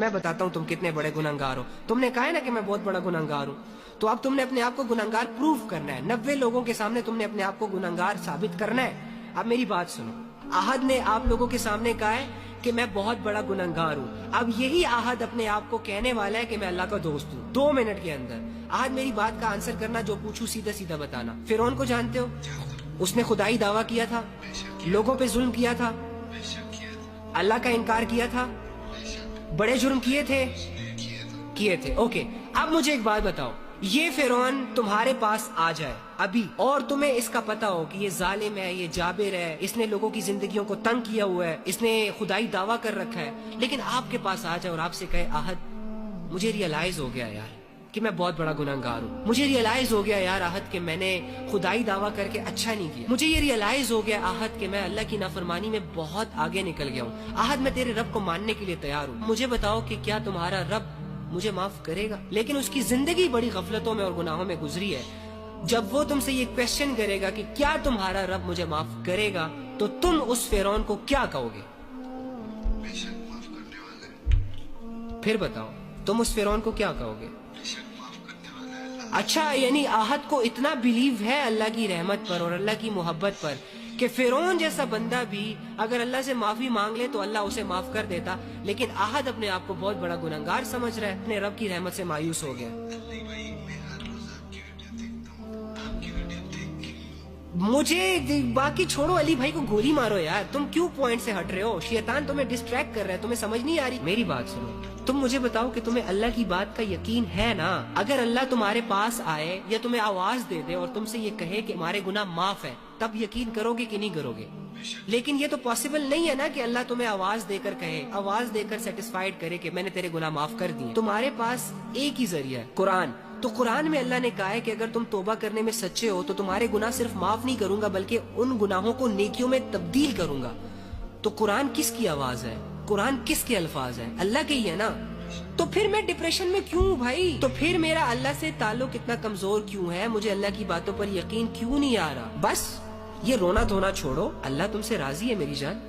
میں بتاتا ہوں تم کتنے بڑے گنہگار ہو. تم نے کہا ہے نا کہ میں بہت بڑا گنہگار ہوں, تو اب تم نے اپنے آپ کو گنہگار پروف کرنا ہے. 90 لوگوں کے سامنے تم نے اپنے آپ کو گنہگار ثابت کرنا ہے. اب میری بات سنو, احد نے آپ لوگوں کے سامنے کہا ہے کہ میں بہت بڑا گنہگار ہوں. اب یہی احد اپنے آپ کو کہنے والا ہے کہ میں اللہ کا دوست ہوں 2 منٹ کے اندر. احد میری بات کا آنسر کرنا, جو پوچھوں سیدھا سیدھا بتانا. فرعون کو جانتے ہو؟ اس نے خدائی دعویٰ کیا تھا, لوگوں پہ ظلم کیا تھا, اللہ کا انکار کیا تھا, بڑے جرم کیے تھے. اوکے, اب مجھے ایک بات بتاؤ, یہ فرعون تمہارے پاس آ جائے ابھی اور تمہیں اس کا پتہ ہو کہ یہ ظالم ہے, یہ جابر ہے, اس نے لوگوں کی زندگیوں کو تنگ کیا ہوا ہے, اس نے خدائی دعویٰ کر رکھا ہے, لیکن آپ کے پاس آ جائے اور آپ سے کہے احد مجھے ریئلائز ہو گیا یار کہ میں بہت بڑا گنہگار ہوں, مجھے ریئلائز ہو گیا یار احد کہ میں نے خدائی دعویٰ کر کے اچھا نہیں کیا, مجھے یہ ریئلائز ہو گیا احد کہ میں اللہ کی نافرمانی میں بہت آگے نکل گیا ہوں. احد میں تیرے رب کو ماننے کے لیے تیار ہوں, مجھے بتاؤ کہ کیا تمہارا رب مجھے معاف کرے گا؟ لیکن اس کی زندگی بڑی غفلتوں میں اور گناہوں میں گزری ہے. جب وہ تم سے یہ کویسچن کرے گا کہ کیا تمہارا رب مجھے معاف کرے گا, تو تم اس فرعون کو کیا کہو گے؟ پھر بتاؤ, تم اس فرعون کو کیا کہو گے؟ اچھا, یعنی احد کو اتنا بیلیو ہے اللہ کی رحمت پر اور اللہ کی محبت پر کہ فرعون جیسا بندہ بھی اگر اللہ سے معافی مانگ لے تو اللہ اسے معاف کر دیتا, لیکن احد اپنے آپ کو بہت بڑا گنہگار سمجھ رہا ہے, اپنے رب کی رحمت سے مایوس ہو گیا. مجھے باقی چھوڑو, علی بھائی کو گولی مارو یار, تم کیوں پوائنٹ سے ہٹ رہے ہو؟ شیطان تمہیں ڈسٹریکٹ کر رہا ہے, تمہیں سمجھ نہیں آ رہی. میری بات سنو, تم مجھے بتاؤ کہ تمہیں اللہ کی بات کا یقین ہے نا؟ اگر اللہ تمہارے پاس آئے یا تمہیں آواز دے دے اور تم سے یہ کہے کہ ہمارے گناہ معاف ہے, تب یقین کرو گے کہ نہیں کرو گے؟ لیکن یہ تو پاسبل نہیں ہے نا کہ اللہ تمہیں آواز دے کر کہے, آواز دے کر سیٹسفائیڈ کرے کہ میں نے تیرے گناہ معاف کر دیے. تمہارے پاس ایک ہی ذریعہ ہے, قرآن. تو قرآن میں اللہ نے کہا ہے کہ اگر تم توبہ کرنے میں سچے ہو تو تمہارے گناہ صرف معاف نہیں کروں گا بلکہ ان گناہوں کو نیکیوں میں تبدیل کروں گا. تو قرآن کس کی آواز ہے؟ قرآن کس کے الفاظ ہیں؟ اللہ کے ہی ہے نا. تو پھر میں ڈپریشن میں کیوں ہوں بھائی؟ تو پھر میرا اللہ سے تعلق اتنا کمزور کیوں ہے؟ مجھے اللہ کی باتوں پر یقین کیوں نہیں آ رہا؟ بس یہ رونا دھونا چھوڑو, اللہ تم سے راضی ہے میری جان,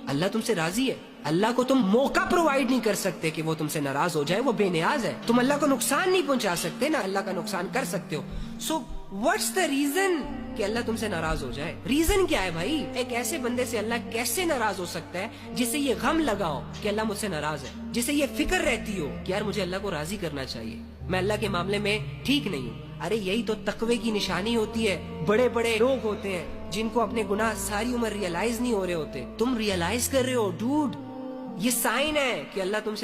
اللہ تم سے راضی ہے. اللہ کو تم موقع پرووائڈ نہیں کر سکتے کہ وہ تم سے ناراض ہو جائے, وہ بے نیاز ہے. تم اللہ کو نقصان نہیں پہنچا سکتے نا, اللہ کا نقصان کر سکتے ہو. سو واٹس دا ریزن کہ اللہ تم سے ناراض ہو جائے؟ ریزن کیا ہے بھائی؟ ایک ایسے بندے سے اللہ کیسے ناراض ہو سکتا ہے جسے یہ غم لگا ہو کہ اللہ مجھ سے ناراض ہے, جسے یہ فکر رہتی ہو کہ یار مجھے اللہ کو راضی کرنا چاہیے, میں اللہ کے معاملے میں ٹھیک نہیں ہوں. ارے یہی تو تقوی کی نشانی ہوتی ہے. بڑے بڑے لوگ ہوتے ہیں جن کو اپنے گناہ ساری عمر ریئلائز نہیں ہو رہے ہوتے. تم ریئلائز کر رہے ہو ڈوڈ, یہ سائن ہے کہ اللہ تم سے